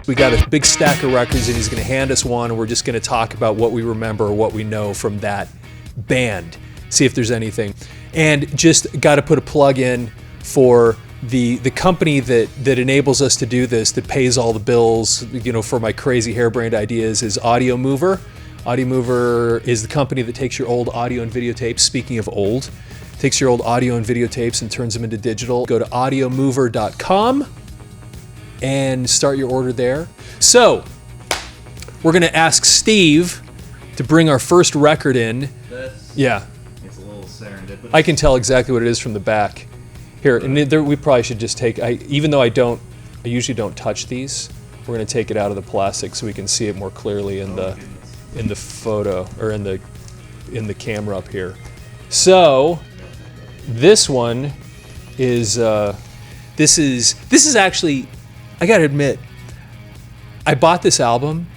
We got a big stack of records, and he's going to hand us one, and we're just going to talk about what we remember or what we know from that band, see if there's anything. And just got to put a plug in for the company that enables us to do this, that pays all the bills, for my crazy harebrained ideas, is Audio Mover. Audio Mover is the company that takes your old audio and videotapes. Speaking of old, takes your old audio and videotapes and turns them into digital. Go to audiomover.com and start your order there. So, we're going to ask Steve to bring our first record in. Yeah. It's a little serendipitous. I can tell exactly what it is from the back. Here, and we probably should just take, even though I usually don't touch these, we're going to take it out of the plastic so we can see it more clearly in the photo, or in the camera up here. So, this one is, this is actually, I gotta admit, I bought this album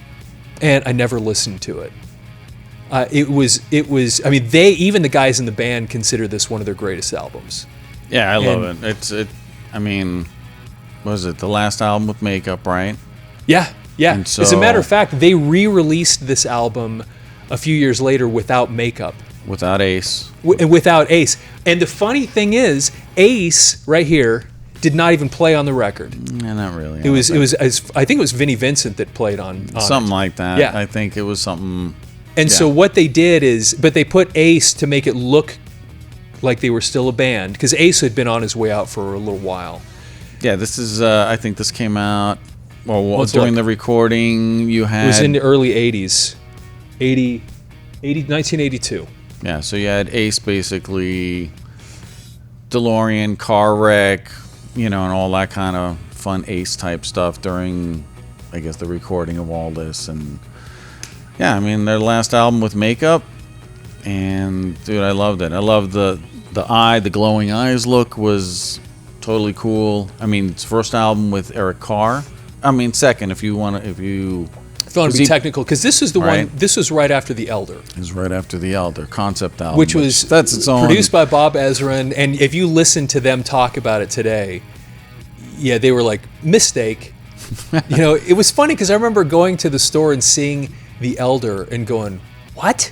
and I never listened to it. It was, I mean, even the guys in the band consider this one of their greatest albums. Yeah, I love it. I mean, was it the last album with makeup, right? Yeah. And so, as a matter of fact, they re-released this album a few years later without makeup. Without Ace. Without Ace. And the funny thing is, Ace, right here, did not even play on the record. Yeah, not really. I think it was Vinnie Vincent that played on something it. like that. Yeah. I think it was something. And so what they did is, but they put Ace to make it look like they were still a band, because Ace had been on his way out for a little while. Yeah, this is, I think this came out, during the recording you had. It was in the early 80s, 1982. Yeah, so you had Ace basically, DeLorean, car wreck, and all that kind of fun Ace type stuff during, I guess, the recording of all this. And yeah, I mean, their last album with makeup, and dude, I loved it. I loved the glowing eyes look was totally cool. I mean, it's first album with Eric Carr. I mean, second, if you want to be technical, because this is the one. This was right after The Elder. It was right after The Elder concept album, which was that's its own. Produced by Bob Ezrin, and if you listen to them talk about it today, yeah, they were like, mistake. It was funny because I remember going to the store and seeing The Elder and going, what?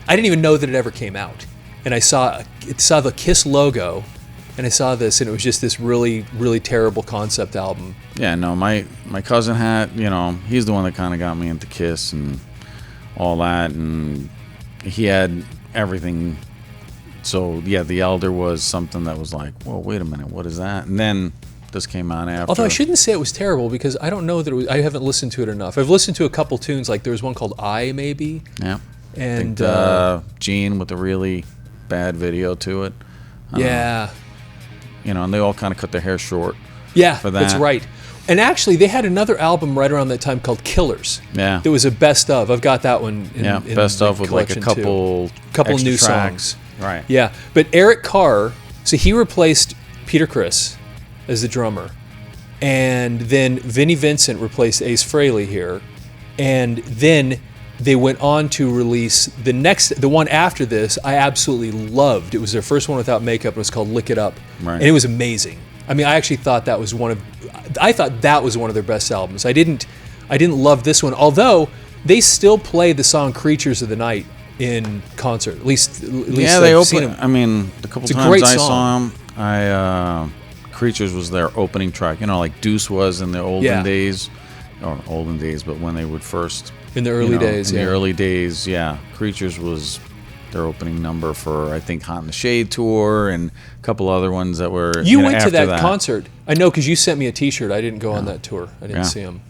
I didn't even know that it ever came out, and I saw the Kiss logo, and I saw this, and it was just this really, really terrible concept album. Yeah, no, my cousin had, he's the one that kind of got me into Kiss and all that, and he had everything. So, yeah, The Elder was something that was like, whoa, wait a minute, what is that? And then this came out after. Although I shouldn't say it was terrible, because I don't know that I haven't listened to it enough. I've listened to a couple tunes, like there was one called I, maybe. Yeah. And Gene with a really bad video to it. Yeah. And they all kind of cut their hair short. Yeah, for that. That's right. And actually, they had another album right around that time called Killers. Yeah. There was a best of. I've got that one in best of with like a couple new tracks. songs. Right. Yeah. But Eric Carr, so he replaced Peter Criss as the drummer. And then Vinnie Vincent replaced Ace Frehley here. And then they went on to release the one after this. I absolutely loved. It was their first one without makeup. It was called Lick It Up, right. And it was amazing. I mean, I actually thought that was one of their best albums. I didn't love this one, although they still play the song "Creatures of the Night" in concert. At least they open. I mean, the couple times I song. saw them, "Creatures" was their opening track. Like Deuce was in the olden days, but when they would first. In the early days, the early days, yeah. Creatures was their opening number for, I think, Hot in the Shade tour and a couple other ones that were. You went to that concert. I know, because you sent me a T-shirt. I didn't go on that tour. I didn't see them.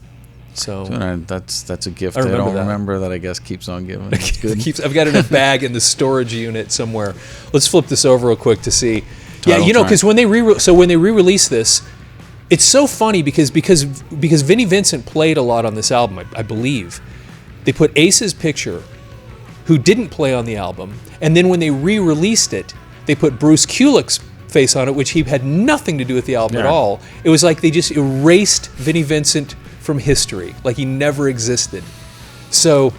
So that's a gift I don't remember that I guess keeps on giving. It's good. I've got it in a bag in the storage unit somewhere. Let's flip this over real quick to see. Because when they re-release this, it's so funny because Vinnie Vincent played a lot on this album, I believe. They put Ace's picture, who didn't play on the album, and then when they re-released it, they put Bruce Kulick's face on it, which he had nothing to do with the album at all. It was like they just erased Vinnie Vincent from history, like he never existed. So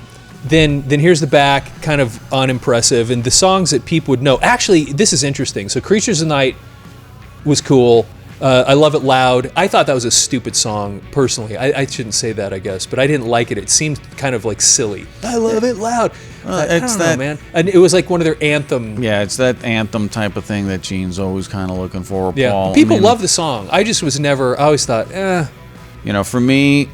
then here's the back, kind of unimpressive, and the songs that people would know. Actually, this is interesting. So Creatures of the Night was cool. I Love It Loud. I thought that was a stupid song, personally. I shouldn't say that, I guess, but I didn't like it. It seemed kind of like silly. I Love It Loud. I don't know, man. And it was like one of their anthem. Yeah, it's that anthem type of thing that Gene's always kind of looking for. Yeah, Paul. people love the song. I just was never, I always thought, You know, for me,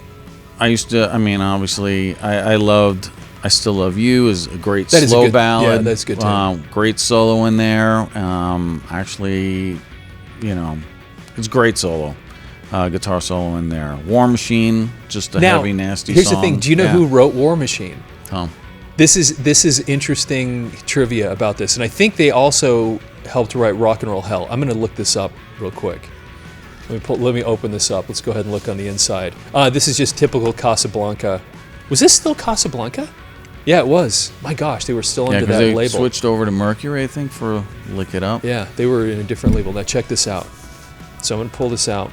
obviously, I Still Love You is a great slow ballad. Yeah, that's good too. Great solo in there. Actually, you know, it's great solo. Guitar solo in there. War Machine, just a heavy, nasty here's song. The thing. Do you know who wrote War Machine? Tom. This is interesting trivia about this, and I think they also helped write Rock and Roll Hell. I'm going to look this up real quick. Let me open this up. Let's go ahead and look on the inside. This is just typical Casablanca. Was this still Casablanca? Yeah, it was. My gosh, they were still under that label. They switched over to Mercury, I think, for Lick It Up. Yeah, they were in a different label. Now check this out. So I'm going to pull this out.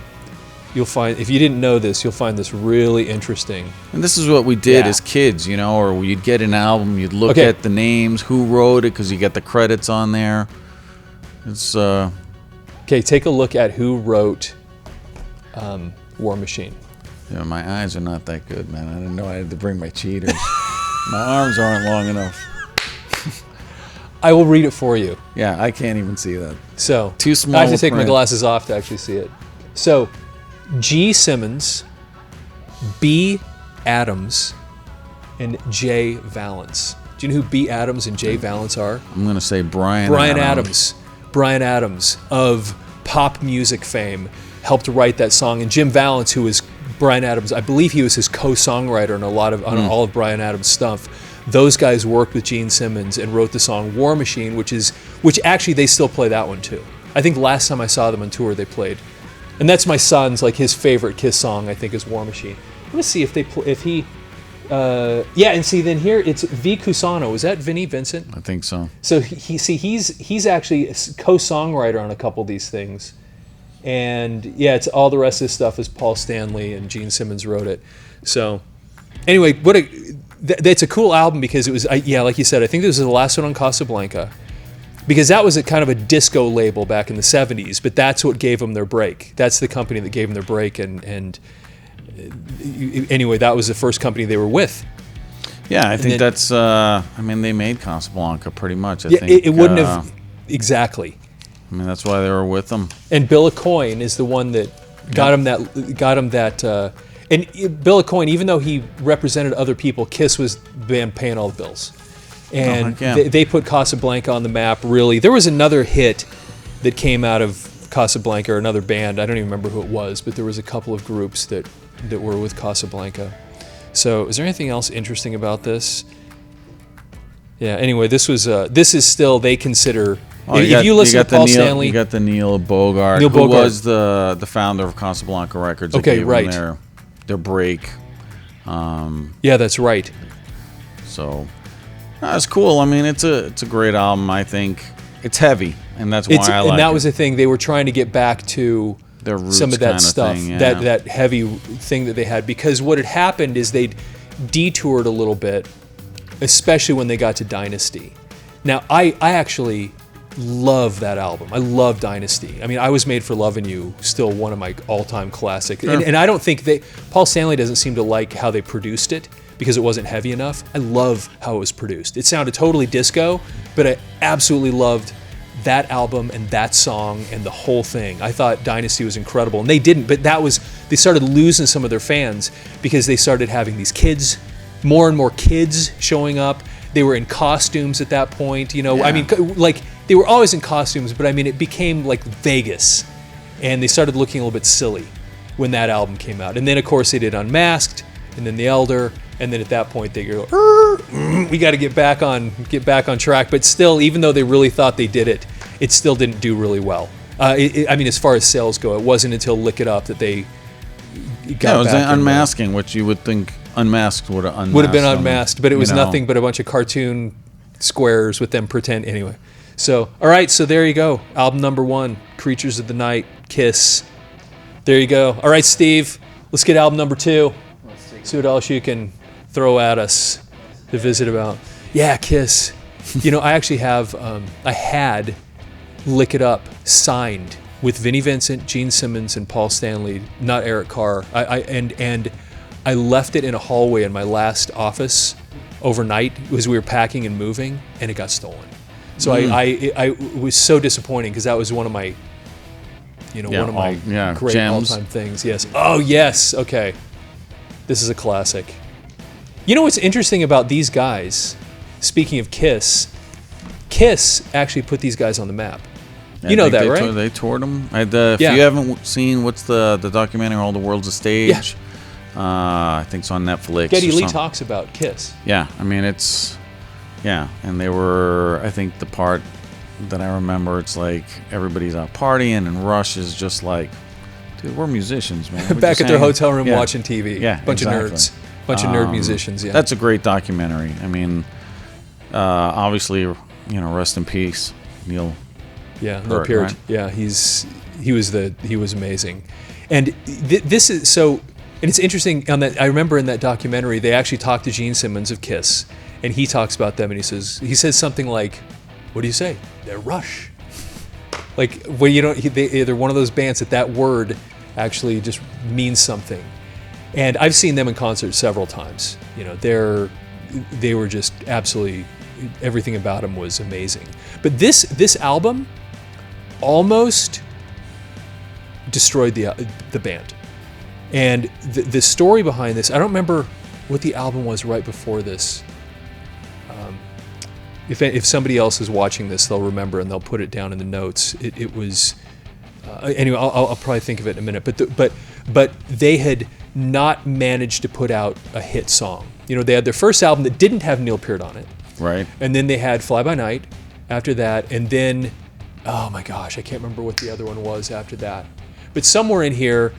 You'll find, if you didn't know this, you'll find this really interesting. And this is what we did as kids, you know, or you'd get an album, you'd look at the names, who wrote it, because you get the credits on there. It's Okay, take a look at who wrote War Machine. Yeah, my eyes are not that good, man. I didn't know I had to bring my cheaters. My arms aren't long enough. I will read it for you. Yeah, I can't even see that. So too small. I have to take my glasses off to actually see it. So G. Simmons, B. Adams, and J. Valance. Do you know who B. Adams and J. Valance are? I'm going to say Brian Adams. Brian Adams of pop music fame helped write that song, and Jim Valance, who was Brian Adams, I believe he was his co-songwriter on all of Brian Adams' stuff. Those guys worked with Gene Simmons and wrote the song War Machine, which actually they still play that one too. I think last time I saw them on tour they played, and that's my son's his favorite Kiss song. I think is War Machine. Let's see if he. And see then here it's V. Cusano. Was that Vinnie Vincent? I think so. So he's actually a co-songwriter on a couple of these things. And yeah, it's all the rest of this stuff is Paul Stanley and Gene Simmons wrote it. So anyway, that's a cool album because it was like you said, I think this was the last one on Casablanca because that was a kind of a disco label back in the 70s, but that's what gave them their break. That's the company that gave them their break, and anyway, that was the first company they were with. Yeah, I think that's they made Casablanca pretty much. I think it wouldn't have exactly. I mean, that's why they were with them. And Bill Aucoin is the one that got him that. And Bill Aucoin, even though he represented other people, Kiss was paying all the bills, and they put Casablanca on the map. Really, there was another hit that came out of Casablanca, or another band. I don't even remember who it was, but there was a couple of groups that were with Casablanca. So, is there anything else interesting about this? Yeah. Anyway, this is still they consider. If you listen to Paul Stanley, you got the Neil Bogart, who was the founder of Casablanca Records. That gave them their break. Yeah, that's right. So that's cool. I mean, it's a great album. I think it's heavy, and that's why I like it. And that was the thing; they were trying to get back to their roots, some of that stuff, thing, that heavy thing that they had. Because what had happened is they'd detoured a little bit, especially when they got to Dynasty. Now, I actually love that album. I love Dynasty. I mean, I Was Made for Loving You, still one of my all-time classics. Sure. And I don't think Paul Stanley doesn't seem to like how they produced it because it wasn't heavy enough. I love how it was produced. It sounded totally disco, but I absolutely loved that album and that song and the whole thing. I thought Dynasty was incredible, and they didn't, but they started losing some of their fans because they started having these kids, more and more kids showing up. They were in costumes at that point, I mean, they were always in costumes, but I mean, it became like Vegas, and they started looking a little bit silly when that album came out. And then, of course, they did Unmasked, and then The Elder, and then at that point they go, we got to get back on track. But still, even though they really thought they did it, it still didn't do really well. I mean, as far as sales go, it wasn't until Lick It Up that they got it was back. Unmasking, which you would think Unmasked would have been unmasked, but it was nothing but a bunch of cartoon squares with them pretend anyway. So, all right, so there you go. Album number 1, Creatures of the Night, Kiss. There you go. All right, Steve, let's get album number 2. See what else you can throw at us to visit about. Yeah, Kiss. I actually have, I had Lick It Up signed with Vinnie Vincent, Gene Simmons, and Paul Stanley, not Eric Carr. And I left it in a hallway in my last office overnight as we were packing and moving, and it got stolen. So I was so disappointing because that was one of my, one of my great gems. all-time things. Yes. Oh yes. Okay. This is a classic. You know what's interesting about these guys? Speaking of Kiss actually put these guys on the map. You know that, right? They toured them. If you haven't seen, what's the documentary, All the World's a Stage? Yeah. I think it's on Netflix. Geddy Lee talks about Kiss. Yeah, I mean, and they were, I think the part that I remember, it's like everybody's out partying and Rush is just like, dude, we're musicians, man. We're back at their hotel room watching TV. Yeah, bunch of nerds. Bunch of nerd musicians, yeah. That's a great documentary. I mean, obviously, rest in peace, Niel. Yeah, Neil Peart. Right? Yeah, he was amazing, and this is so. And it's interesting on that. I remember in that documentary they actually talked to Gene Simmons of Kiss, and he talks about them, and he says something like, "What do you say? They're Rush." Like, well, they're one of those bands that word actually just means something. And I've seen them in concert several times. They were just absolutely, everything about them was amazing. But this album almost destroyed the band. And the story behind this, I don't remember what the album was right before this. If somebody else is watching this, they'll remember and they'll put it down in the notes. It was anyway. I'll probably think of it in a minute. But they had not managed to put out a hit song. They had their first album that didn't have Neil Peart on it. Right. And then they had Fly By Night after that, and then, oh my gosh, I can't remember what the other one was after that. But somewhere in here,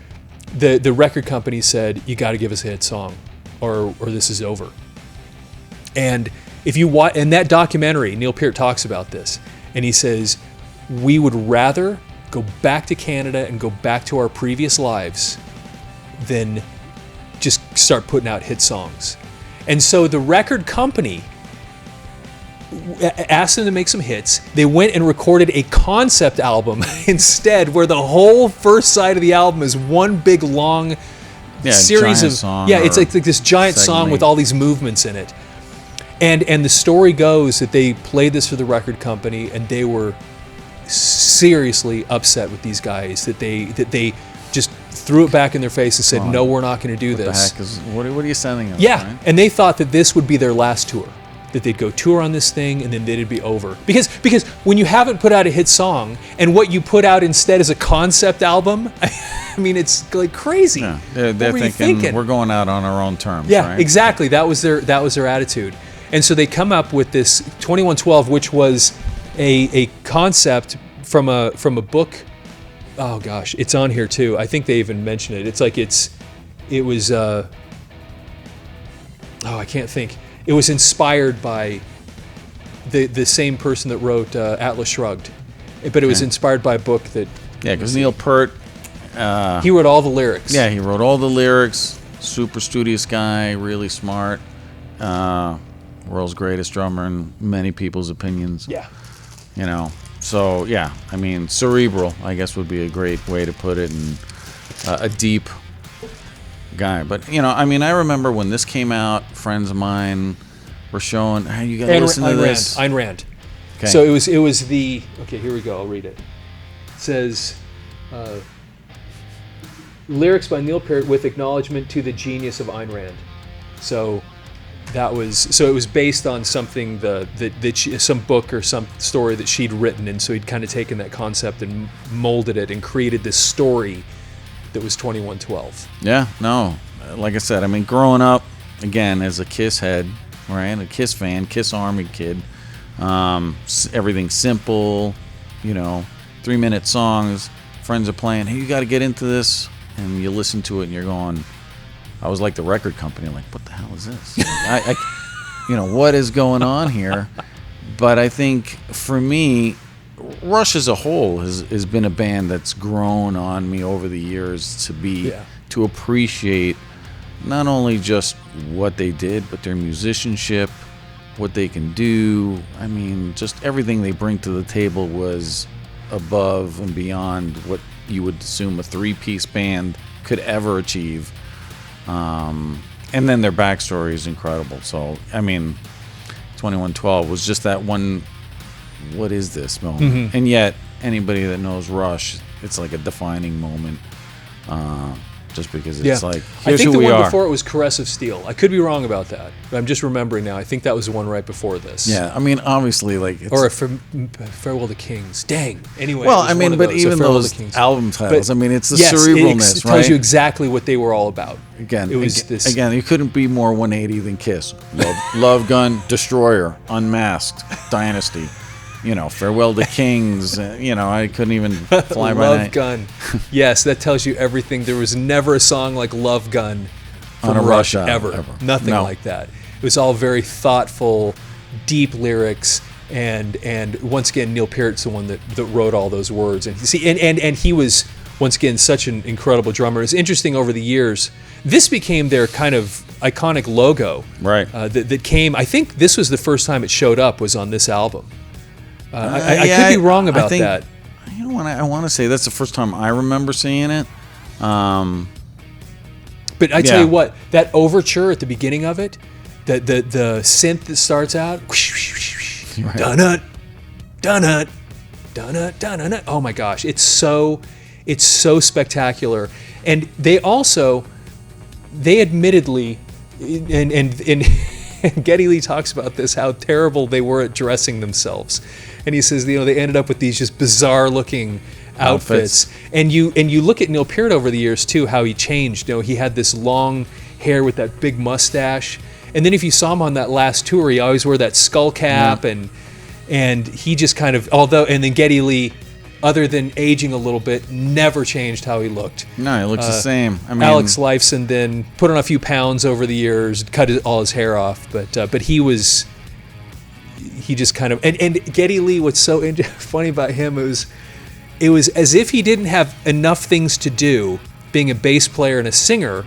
the record company said, you got to give us a hit song, or this is over. And if you watch, in that documentary, Neil Peart talks about this, and he says, we would rather go back to Canada and go back to our previous lives than just start putting out hit songs. And so the record company asked them to make some hits. They went and recorded a concept album instead, where the whole first side of the album is one big long series of it's like this giant song with all these movements in it. And the story goes that they played this for the record company, and they were seriously upset with these guys that they just threw it back in their face and said, no, we're not going to do this. What are you sending us? Yeah, right? And they thought that this would be their last tour, that they'd go tour on this thing and then it'd be over. Because when you haven't put out a hit song and what you put out instead is a concept album, I mean, it's like crazy. Yeah, they're thinking we're going out on our own terms. Yeah, right? Exactly. That was their attitude. And so they come up with this 2112, which was a concept from a book. Oh gosh, it's on here too. I think they even mention it. It's like it was. I can't think. It was inspired by the same person that wrote Atlas Shrugged, but it was inspired by a book that. Yeah, because Neil Peart. He wrote all the lyrics. Yeah, he wrote all the lyrics. Super studious guy, really smart. World's greatest drummer in many people's opinions. Yeah. So, yeah, I mean, cerebral, I guess, would be a great way to put it, and a deep guy. But, I mean, I remember when this came out, friends of mine were showing, hey, you got to listen to this. Ayn Rand. Okay. So it was the, okay, here we go, I'll read it. It says, lyrics by Neil Peart with acknowledgement to the genius of Ayn Rand. So it was based on something some book or some story that she'd written, and so he'd kind of taken that concept and molded it and created this story that was 2112. Yeah, no, like I said, I mean, growing up again as a Kiss head, right, a Kiss fan, Kiss Army kid, everything simple, 3-minute songs, friends are playing, hey, you got to get into this, and you listen to it and you're going. I was like the record company, like, what the hell is this? I what is going on here? But I think for me, Rush as a whole has been a band that's grown on me over the years to appreciate not only just what they did, but their musicianship, what they can do. I mean, just everything they bring to the table was above and beyond what you would assume a three-piece band could ever achieve. And then their backstory is incredible. So, I mean, 2112 was just that one, what is this moment? Mm-hmm. And yet, anybody that knows Rush, it's like a defining moment. Just because it's like, I here's think who we the one are. before it was Caress of Steel. I could be wrong about that, but I'm just remembering now. I think that was the one right before this. Yeah, I mean, obviously, like, it's, Or Farewell to Kings. Dang. Anyway. well, it was I one mean, of but those, even Farewell to those Kings. album titles, But I mean, it's the yes, cerebralness, it right? tells you exactly what they were all about. Again, It was this. Again, you couldn't be more 180 than Kiss. Love Gun, Destroyer, Unmasked, Dynasty. You know, Farewell to Kings. I couldn't even fly by Love night. Gun. Yes, that tells you everything. There was never a song like Love Gun from On a Rush Rush album, ever. ever. Nothing No. like that. It was all very thoughtful, deep lyrics, and once again, Neil Peart's the one that wrote all those words. And and he was once again such an incredible drummer. It's interesting over the years. This became their kind of iconic logo. Right. That came. I think this was the first time it showed up was on this album. I Yeah, could be wrong I about think- that. You know what? I want to say that's the first time I remember seeing it. But I tell Yeah. you what, that overture at the beginning of it, the synth that starts out, Right. dun-nut, dun-nut, dun-nut, dun-nut. Oh my gosh, it's so spectacular. And they admittedly, and Geddy Lee talks about this, how terrible they were at dressing themselves. And he says, they ended up with these just bizarre looking outfits. And you look at Neil Peart over the years too, how he changed. He had this long hair with that big mustache. And then if you saw him on that last tour, he always wore that skull cap, and he just kind of, and then Geddy Lee, other than aging a little bit, never changed how he looked. No, he looks the same. I mean, Alex Lifeson then put on a few pounds over the years, cut all his hair off, but he just kind of, and Geddy Lee, what's so funny about him, it was as if he didn't have enough things to do being a bass player and a singer.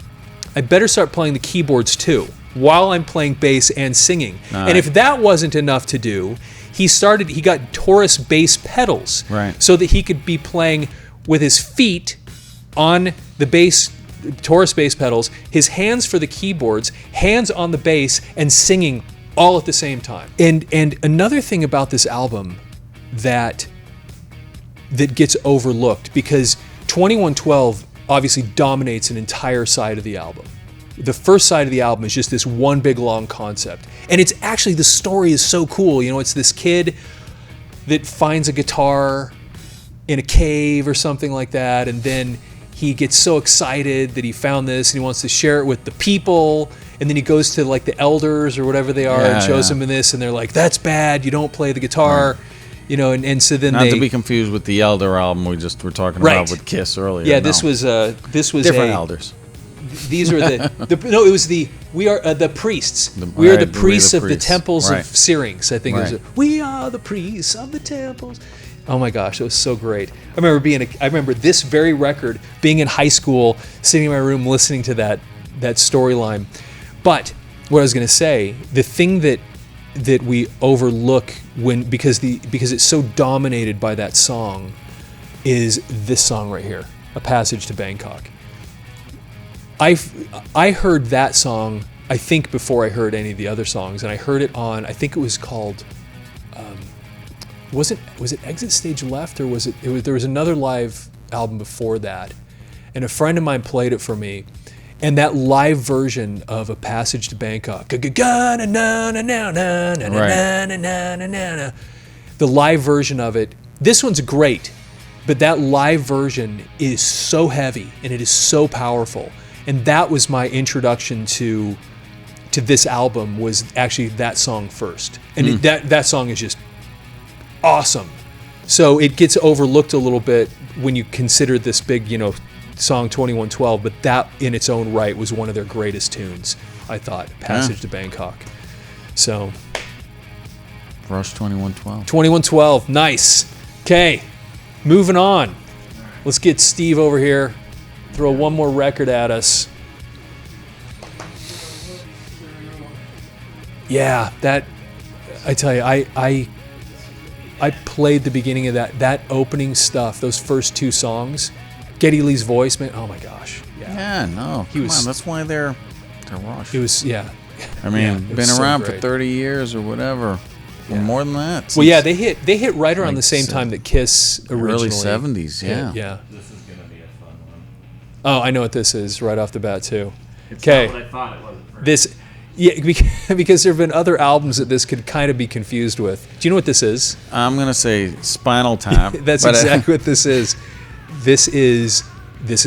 I better start playing the keyboards too while I'm playing bass and singing. All and right. if that wasn't enough to do, he got Taurus bass pedals, Right. so that he could be playing with his feet on the bass, Taurus bass pedals, his hands for the keyboards, hands on the bass, and singing all at the same time. And another thing about this album that gets overlooked, because 2112 obviously dominates an entire side of the album. The first side of the album is just this one big long concept. And it's actually, the story is so cool. It's this kid that finds a guitar in a cave or something like that, and then he gets so excited that he found this and he wants to share it with the people, and then he goes to like the elders or whatever they are and shows them this, and they're like, that's bad, you don't play the guitar. And so then not to be confused with the Elder album we just were talking about with Kiss earlier. Yeah, No. this was different elders. These are no, it was we are the priests. We are the priests of the temples of Syrinx. I think it was. We are the priests of the temples. Oh my gosh, it was so great. I remember this very record, being in high school, sitting in my room listening to that storyline. But what I was going to say, the thing that we overlook because it's so dominated by that song, is this song right here, A Passage to Bangkok. I heard that song, I think, before I heard any of the other songs, and I heard it on, I think it was called, was it Exit Stage Left, or there was another live album before that, and a friend of mine played it for me, and that live version of A Passage to Bangkok, the live version of it, this one's great, but that live version is so heavy and it is so powerful. And that was my introduction to this album, was actually that song first. And that song is just awesome. So it gets overlooked a little bit when you consider this big, song 2112, but that in its own right was one of their greatest tunes, I thought, Passage to Bangkok. So Rush 2112. 2112, nice. Okay, moving on. Let's get Steve over here. Throw one more record at us. Yeah, that, I tell you, I played the beginning of that opening stuff, those first 2 songs. Geddy Lee's voice, man. Oh my gosh. Yeah, no. Come on, that's why they're rushed. It was, yeah. I mean, it been was around so for great. 30 years or whatever. Or more than that. Well, yeah, they hit right around like the same time that Kiss originally. Early 70s, yeah. Yeah. This is going to be a fun one. Oh, I know what this is right off the bat too. It's not what I thought it was at first. This, yeah, because there have been other albums that this could kind of be confused with. Do you know what this is? I'm going to say Spinal Tap. That's exactly what this is. This is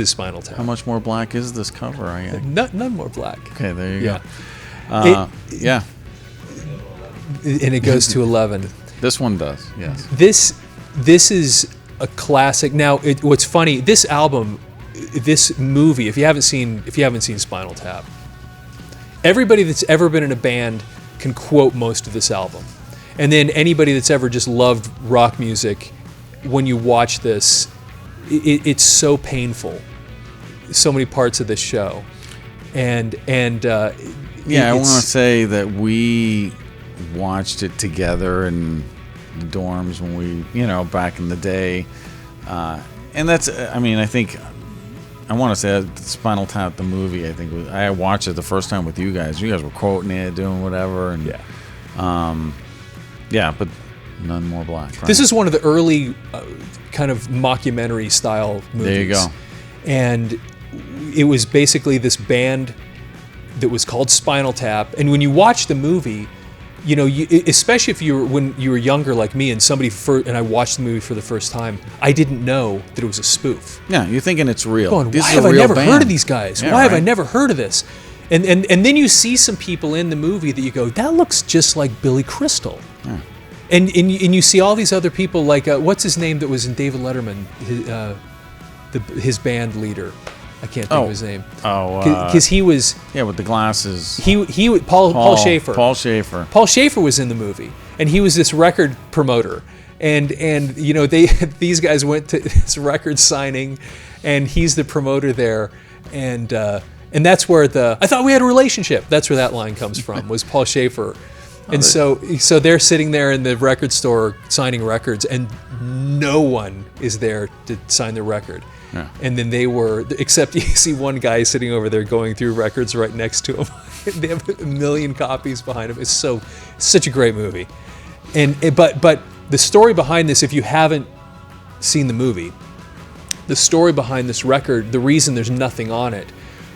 Spinal Tap. How much more black is this cover? None more black. Okay, there you Yeah. go. Yeah. And it goes to 11. This one does, yes. This is a classic. Now, what's funny? This album, this movie. If you haven't seen Spinal Tap, everybody that's ever been in a band can quote most of this album, and then anybody that's ever just loved rock music, when you watch this, it's so painful. So many parts of this show, and I want to say that we watched it together in the dorms when we, back in the day. And that's, I think, I want to say that Spinal Tap, the movie, I watched it the first time with you guys. You guys were quoting it, doing whatever. And, but none more black. Right? This is one of the early kind of mockumentary style movies. There you go. And it was basically this band that was called Spinal Tap. And when you watch the movie, especially if when you were younger like me and and I watched the movie for the first time, I didn't know that it was a spoof. Yeah, you're thinking it's real. Why this have is a I real never band. heard of these guys? Yeah, Why have I right. never heard of this? And then you see some people in the movie that you go, that looks just like Billy Crystal. Yeah. And you see all these other people like what's his name that was in David Letterman, his band leader. I can't think of his name. Because he was with the glasses. Paul Schaefer. Paul Schaefer. Paul Schaefer was in the movie, and he was this record promoter. And these guys went to this record signing, and he's the promoter there, and that's where I thought we had a relationship. That's where that line comes from. Was Paul Schaefer. And so they're sitting there in the record store signing records, and no one is there to sign the record. Yeah. And then except you see one guy sitting over there going through records right next to him. They have 1 million copies behind him. It's such a great movie. But the story behind this, if you haven't seen the movie, the story behind this record, the reason there's nothing on it,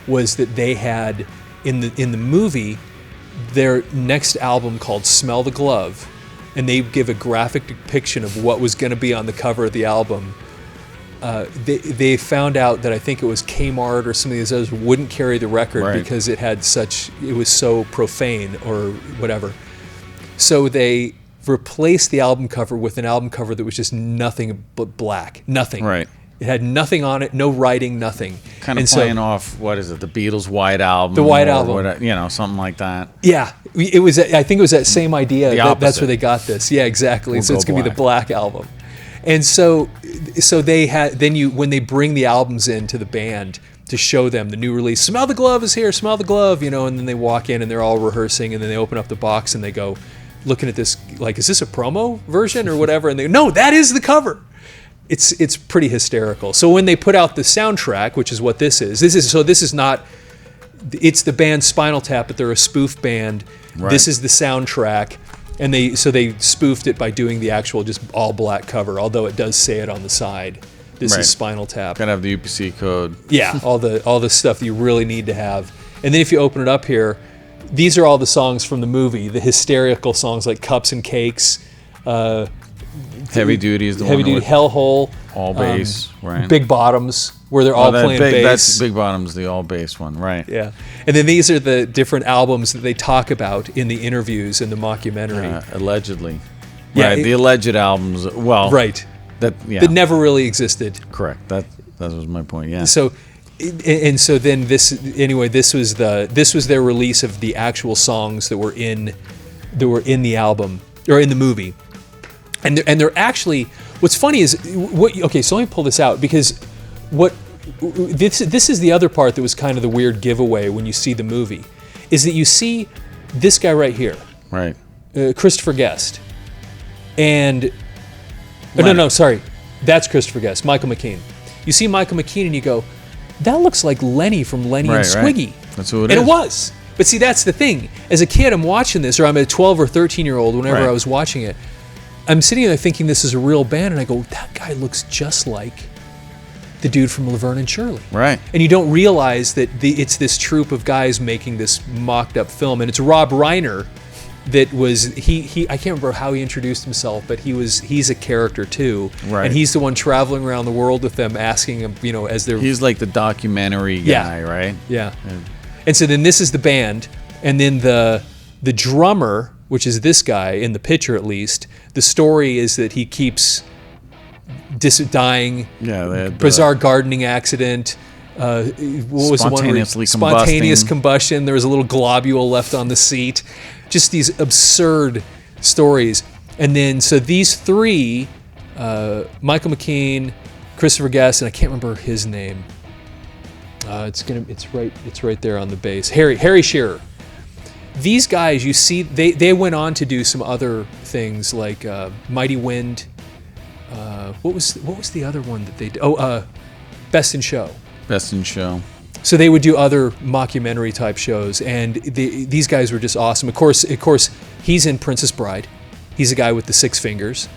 was that they had in the movie their next album called Smell the Glove, and they give a graphic depiction of what was going to be on the cover of the album. They found out that I think it was Kmart or some of these others wouldn't carry the record because it was so profane or whatever. So they replaced the album cover with an album cover that was just nothing but black. Nothing. Right. It had nothing on it, no writing, nothing. Kind of playing off, what is it, the Beatles' White Album? The White Album. Something like that. Yeah. It was. I think it was that same idea. That's where they got this. Yeah, exactly. So it's going to be the Black Album. And so they had, when they bring the albums into the band to show them the new release, Smell the Glove is here, Smell the Glove, and then they walk in and they're all rehearsing, and then they open up the box and they go, looking at this, like, is this a promo version or whatever? And they go, no, that is the cover. It's pretty hysterical. So when they put out the soundtrack, which is what this is not, it's the band Spinal Tap, but they're a spoof band. Right. This is the soundtrack. And they spoofed it by doing the actual just all black cover, although it does say it on the side. This is Spinal Tap. Gotta have the UPC code. Yeah, all the stuff that you really need to have. And then if you open it up here, these are all the songs from the movie, the hysterical songs like Cups and Cakes. Heavy Duty is the Heavy Duty, Hellhole. All bass, right. Big Bottoms, where they're all playing bass. That's Big Bottoms, the all bass one, right. Yeah. And then these are the different albums that they talk about in the interviews in the mockumentary. Allegedly. Yeah, right, the alleged albums, right. That never really existed. Correct. That was my point, yeah. So then this was their release of the actual songs that were in the album or in the movie. And they're actually, what's funny is so let me pull this out, because this is the other part that was kind of the weird giveaway when you see the movie, is that you see this guy right here, right, Christopher Guest, and Oh, no, sorry. That's Christopher Guest, Michael McKean. You see Michael McKean and you go, that looks like Lenny from Lenny and Squiggy. Right. That's who it is. is. And it was. But see, that's the thing. As a kid, I'm watching this, or I'm a 12 or 13-year-old, whenever I was watching it, I'm sitting there thinking this is a real band, and I go, that guy looks just like the dude from Laverne and Shirley. Right. And you don't realize that it's this troupe of guys making this mocked-up film, and it's Rob Reiner that was, he I can't remember how he introduced himself, but he's a character too. Right. And he's the one traveling around the world with them, asking them, as they're... He's like the documentary guy, right? Yeah. And so then this is the band, and then the drummer, which is this guy, in the picture at least, the story is that he keeps dying, bizarre gardening accident, what was the one spontaneous combustion, there was a little globule left on the seat, just these absurd stories. And then, so these three, Michael McKean, Christopher Guest, and I can't remember his name. It's right there on the bass. Harry Shearer. These guys, you see, they went on to do some other things like Mighty Wind. What was the other one that they did? Best in Show. Best in Show. So they would do other mockumentary type shows, and these guys were just awesome. Of course, he's in Princess Bride. He's a guy with the 6 fingers,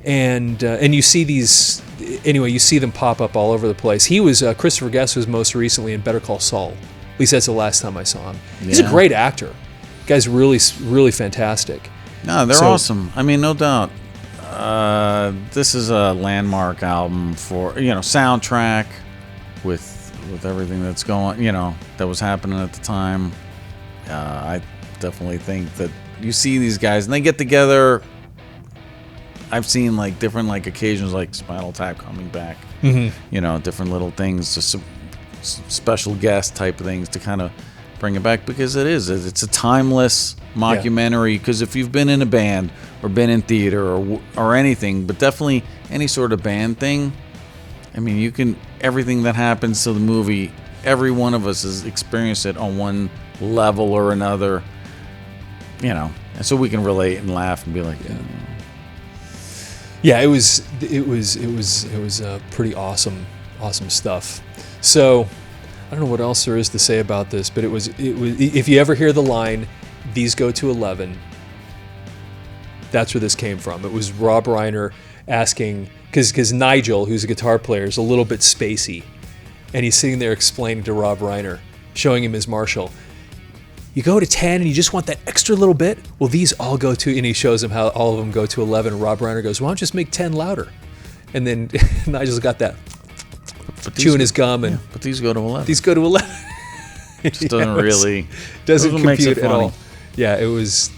and you see these. Anyway, you see them pop up all over the place. He was Christopher Guest was most recently in Better Call Saul. At least that's the last time I saw him. He's a great actor. The guy's really, really fantastic. No, they're awesome. I mean, no doubt. This is a landmark album for soundtrack with everything that's going that was happening at the time. I definitely think that you see these guys and they get together. I've seen like different occasions like Spinal Tap coming back, different little things, just special guest type of things to kind of bring it back, because it's a timeless mockumentary. Because if you've been in a band or been in theater or anything, but definitely any sort of band thing, I mean, you can, everything that happens to the movie, every one of us has experienced it on one level or another, and so we can relate and laugh and be like, yeah, it was pretty awesome stuff. So I don't know what else there is to say about this, but it was if you ever hear the line, "These go to 11," that's where this came from. It was Rob Reiner asking, because Nigel, who's a guitar player, is a little bit spacey, and he's sitting there explaining to Rob Reiner, showing him his Marshall. You go to 10 and you just want that extra little bit? Well, these all go to, and he shows him how all of them go to 11. And Rob Reiner goes, why don't you just make 10 louder? And then Nigel's got that chewing his gum. But these go to 11. These go to 11. It just doesn't compute at all. Yeah, it was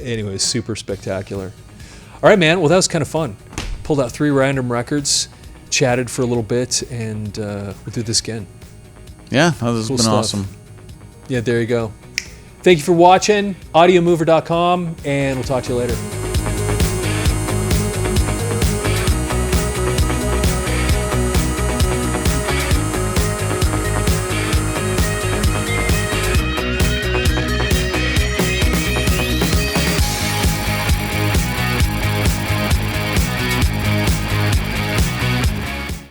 anyway, super spectacular. All right, man. Well, that was kind of fun. Pulled out 3 random records, chatted for a little bit, and we'll do this again. Yeah, this has been awesome. Yeah, there you go. Thank you for watching, audiomover.com, and we'll talk to you later.